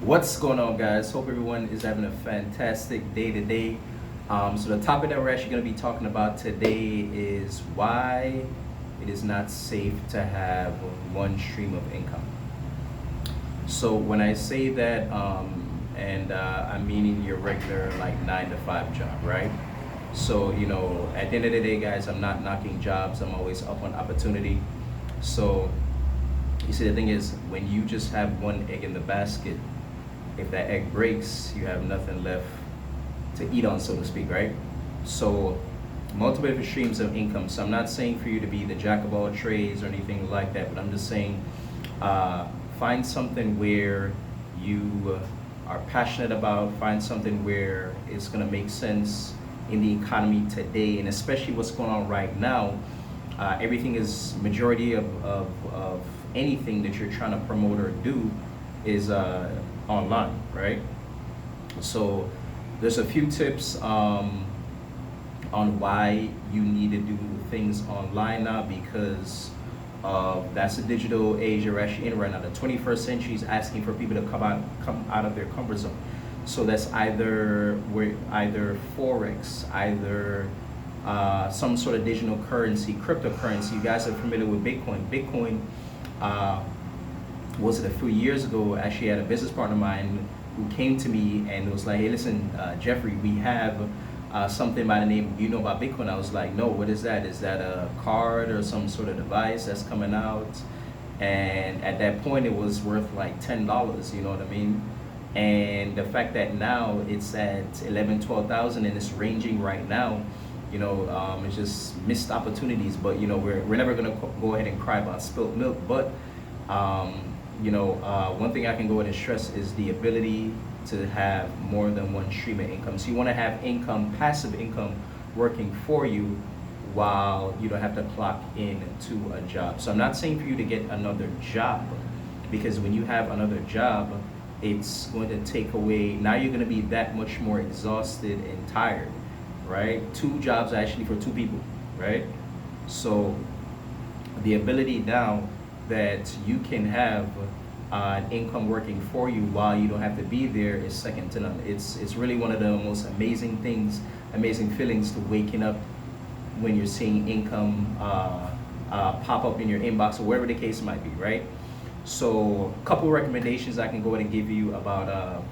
What's going on, guys? Hope everyone is having a fantastic day today. So the topic that we're actually going to be talking about today is why it is not safe to have one stream of income. So when I say that, I'm meaning your regular like 9 to 5 job, right? So at the end of the day, guys, I'm not knocking jobs. I'm always up on opportunity. So you see, the thing is, when you just have one egg in the basket, if that egg breaks, you have nothing left to eat on, so to speak, right? So multiple different streams of income. So I'm not saying for you to be the jack of all trades or anything like that, but I'm just saying find something where you are passionate about, find something where it's going to make sense in the economy today, and especially what's going on right now. Everything is majority of anything that you're trying to promote or do is online, right? So there's a few tips on why you need to do things online now, because that's the digital age you're actually in right now. The 21st century is asking for people to come out of their comfort zone. So that's either forex, either some sort of digital currency, cryptocurrency. You guys are familiar with Bitcoin. Bitcoin was it a few years ago, actually had a business partner of mine who came to me and was like, hey, listen, Jeffrey, we have something by the name, do you know about Bitcoin? I was like, no, what is that? Is that a card or some sort of device that's coming out? And at that point, it was worth like $10, you know what I mean? And the fact that now it's at 11, 12,000 and it's ranging right now, it's just missed opportunities. But we're never gonna go ahead and cry about spilt milk. But one thing I can go ahead and stress is the ability to have more than one stream of income. So you want to have income, passive income, working for you while you don't have to clock in to a job. So I'm not saying for you to get another job, because when you have another job, it's going to take away, now you're going to be that much more exhausted and tired, right? 2 jobs actually for 2 people, right? So the ability now that you can have an income working for you while you don't have to be there is second to none. It's really one of the most amazing things, amazing feelings, to waking up when you're seeing income pop up in your inbox or wherever the case might be, right? So a couple recommendations I can go ahead and give you about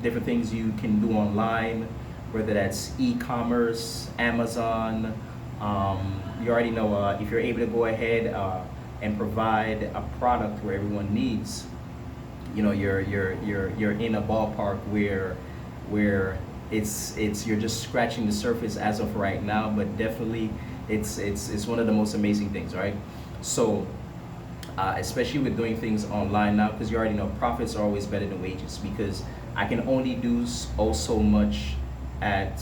different things you can do online, whether that's e-commerce, Amazon. You already know if you're able to go ahead and provide a product where everyone needs, you're in a ballpark where it's you're just scratching the surface as of right now, but definitely it's one of the most amazing things, right? So especially with doing things online now, because you already know profits are always better than wages, because I can only do so much at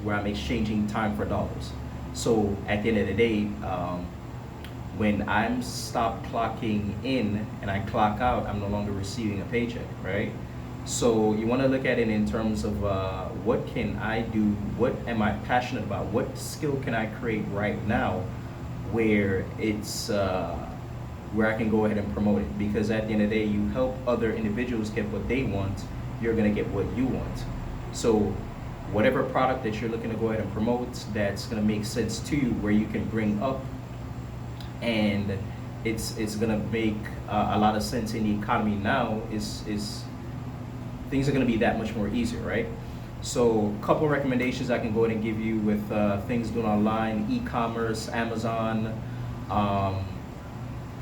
where I'm exchanging time for dollars. So at the end of the day, when I'm stopped clocking in and I clock out, I'm no longer receiving a paycheck, right? So you want to look at it in terms of what can I do, what am I passionate about, what skill can I create right now where it's where I can go ahead and promote it. Because at the end of the day, you help other individuals get what they want, you're going to get what you want. So whatever product that you're looking to go ahead and promote that's going to make sense to you, where you can bring up, and it's going to make a lot of sense in the economy now, is things are going to be that much more easier, right? So a couple recommendations I can go ahead and give you with things done online: e-commerce, Amazon,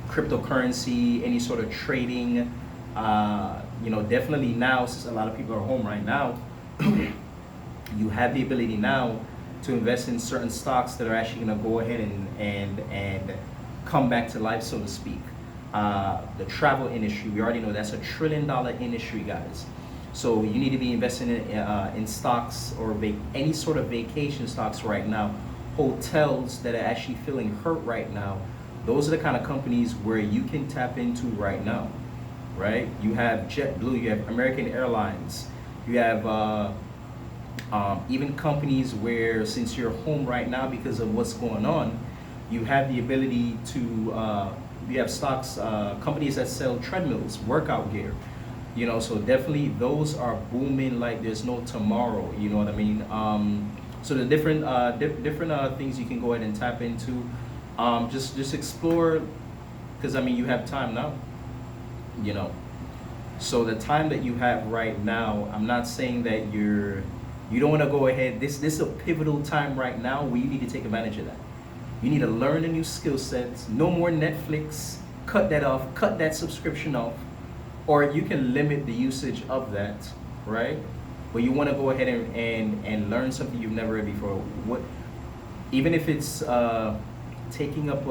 cryptocurrency, any sort of trading. Definitely now, since a lot of people are home right now, you have the ability now to invest in certain stocks that are actually going to go ahead and come back to life, so to speak. The travel industry, we already know that's a $1 trillion industry, guys. So you need to be investing in stocks or any sort of vacation stocks right now. Hotels that are actually feeling hurt right now, those are the kind of companies where you can tap into right now, right? You have JetBlue, you have American Airlines, you have even companies where, since you're home right now because of what's going on, you have the ability to, you have stocks, companies that sell treadmills, workout gear. So definitely those are booming like there's no tomorrow. You know what I mean? So the different things you can go ahead and tap into. Just explore, because I mean you have time now. You know, so the time that you have right now, I'm not saying that you don't want to go ahead. This is a pivotal time right now where you need to take advantage of that. You need to learn a new skill set. No more Netflix. Cut that off. Cut that subscription off. Or you can limit the usage of that, right? But you want to go ahead and learn something you've never read before. Even if it's taking up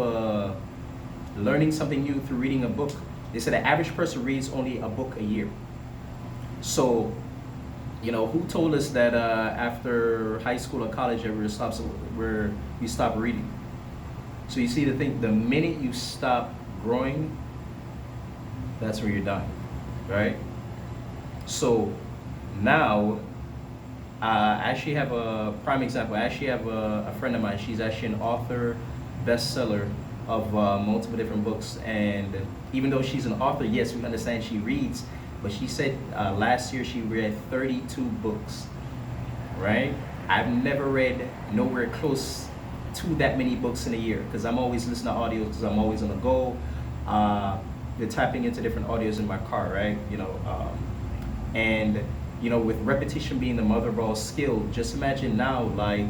learning something new through reading a book. They said the average person reads only a book a year. So, who told us that after high school or college where you stop reading? So you see the minute you stop growing, that's where you're done, right? So now, I actually have a prime example. I actually have a friend of mine. She's actually an author, bestseller of multiple different books. And even though she's an author, yes, we understand she reads, but she said last year she read 32 books, right? I've never read nowhere close to that many books in a year, because I'm always listening to audios, because I'm always on the go. They're tapping into different audios in my car, right? And with repetition being the mother of all skill, just imagine now, like,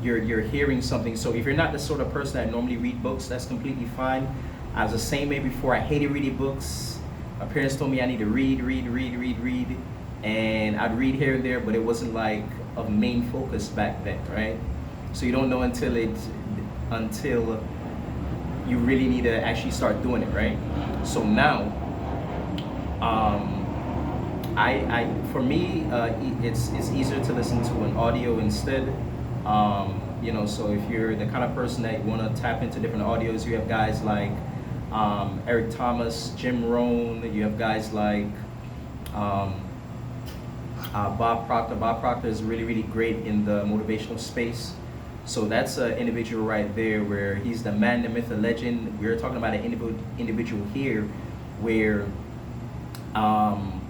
you're hearing something. So if you're not the sort of person that normally read books, that's completely fine. I was the same way before. I hated reading books. My parents told me I need to read, and I'd read here and there, but it wasn't like a main focus back then, right? So you don't know until you really need to actually start doing it, right? So now, for me, it's easier to listen to an audio instead. So if you're the kind of person that you want to tap into different audios, you have guys like Eric Thomas, Jim Rohn. You have guys like Bob Proctor. Bob Proctor is really, really great in the motivational space. So that's an individual right there where he's the man, the myth, the legend. We're talking about an individual here where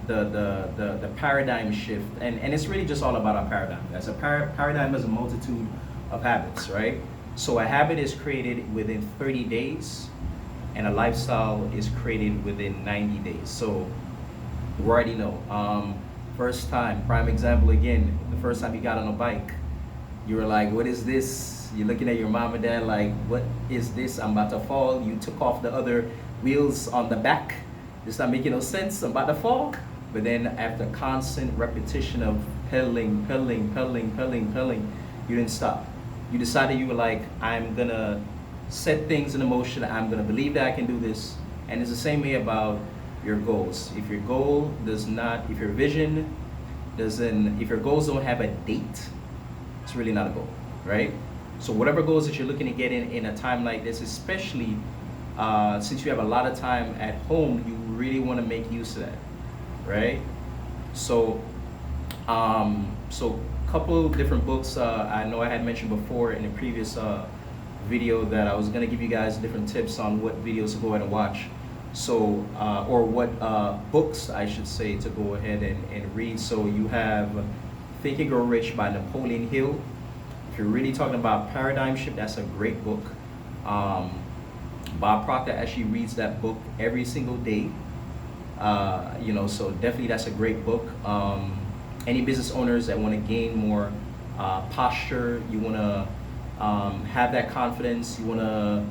the paradigm shift, and it's really just all about a paradigm. As a paradigm is a multitude of habits, right? So a habit is created within 30 days, and a lifestyle is created within 90 days. So we already know. First time, prime example again, the first time you got on a bike, you were like, what is this? You're looking at your mom and dad like, what is this? I'm about to fall. You took off the other wheels on the back. It's not making no sense. I'm about to fall. But then after constant repetition of pedaling, you didn't stop. You decided, you were like, I'm gonna set things in motion. I'm gonna believe that I can do this. And it's the same way about your goals. If your goal does not, if your vision doesn't, if your goals don't have a date, it's really not a goal, right? So whatever goals that you're looking to get in a time like this, especially since you have a lot of time at home, you really want to make use of that, right? So, couple different books. I know I had mentioned before in a previous video that I was going to give you guys different tips on what videos to go ahead and watch. So, or what books I should say to go ahead and read. So you have Think and Grow Rich by Napoleon Hill. If you're really talking about paradigm shift, that's a great book. Bob Proctor actually reads that book every single day. So definitely that's a great book. Any business owners that want to gain more posture, you want to have that confidence, you want to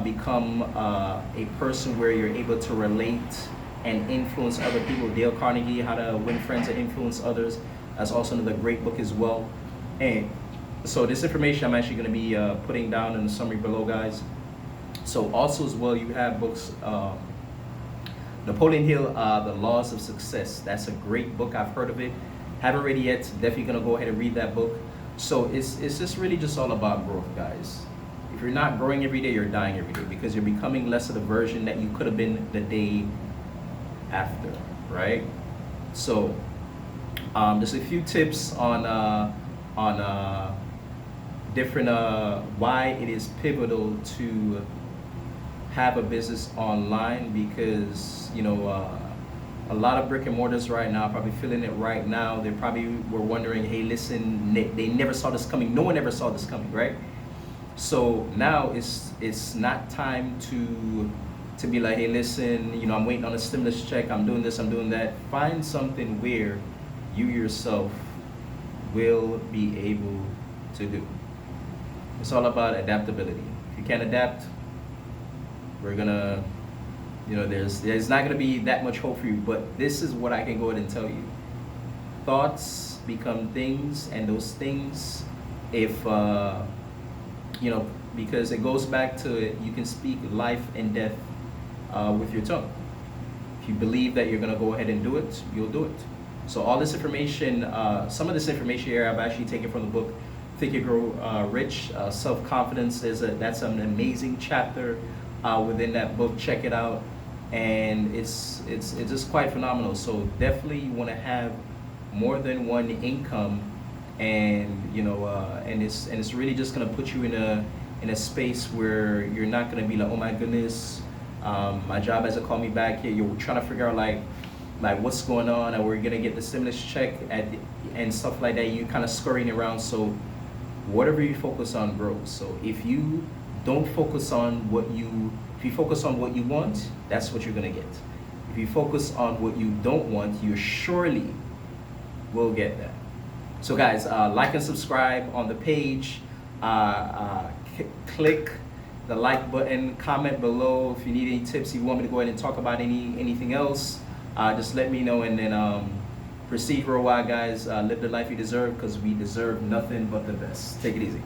become a person where you're able to relate and influence other people. Dale Carnegie, How to Win Friends and Influence Others. That's also another great book as well. And so this information I'm actually going to be putting down in the summary below, guys. So also as well, you have books, Napoleon Hill, The Laws of Success. That's a great book. I've heard of it. Haven't read it yet. Definitely going to go ahead and read that book. So it's just really just all about growth, guys. If you're not growing every day, you're dying every day, because you're becoming less of the version that you could have been the day after, right? So just a few tips on different why it is pivotal to have a business online, because a lot of brick and mortars right now probably feeling it right now. They probably were wondering, hey, listen, they never saw this coming. No one ever saw this coming, right? So now it's not time to be like, hey, listen, I'm waiting on a stimulus check, I'm doing this, I'm doing that. Find something where you yourself will be able to do. It's all about adaptability. If you can't adapt, we're gonna, there's not gonna be that much hope for you. But this is what I can go ahead and tell you. Thoughts become things, and those things, if because it goes back to, you can speak life and death with your tongue. If you believe that you're gonna go ahead and do it, you'll do it. So all this information, some of this information here, I've actually taken from the book Think and Grow Rich. Self-confidence that's an amazing chapter within that book. Check it out, and it's just quite phenomenal. So definitely you want to have more than one income, and and it's really just gonna put you in a space where you're not gonna be like, oh my goodness, my job hasn't called me back yet. You're trying to figure out like what's going on, and we're gonna get the stimulus check and stuff like that. You kind of scurrying around. So whatever you focus on grows. So if you don't focus on if you focus on what you want, that's what you're gonna get. If you focus on what you don't want, you surely will get that. So guys, like and subscribe on the page. Click the like button. Comment below if you need any tips. If you want me to go ahead and talk about anything else, just let me know. And then proceed for a while, guys. Live the life you deserve, because we deserve nothing but the best. Take it easy.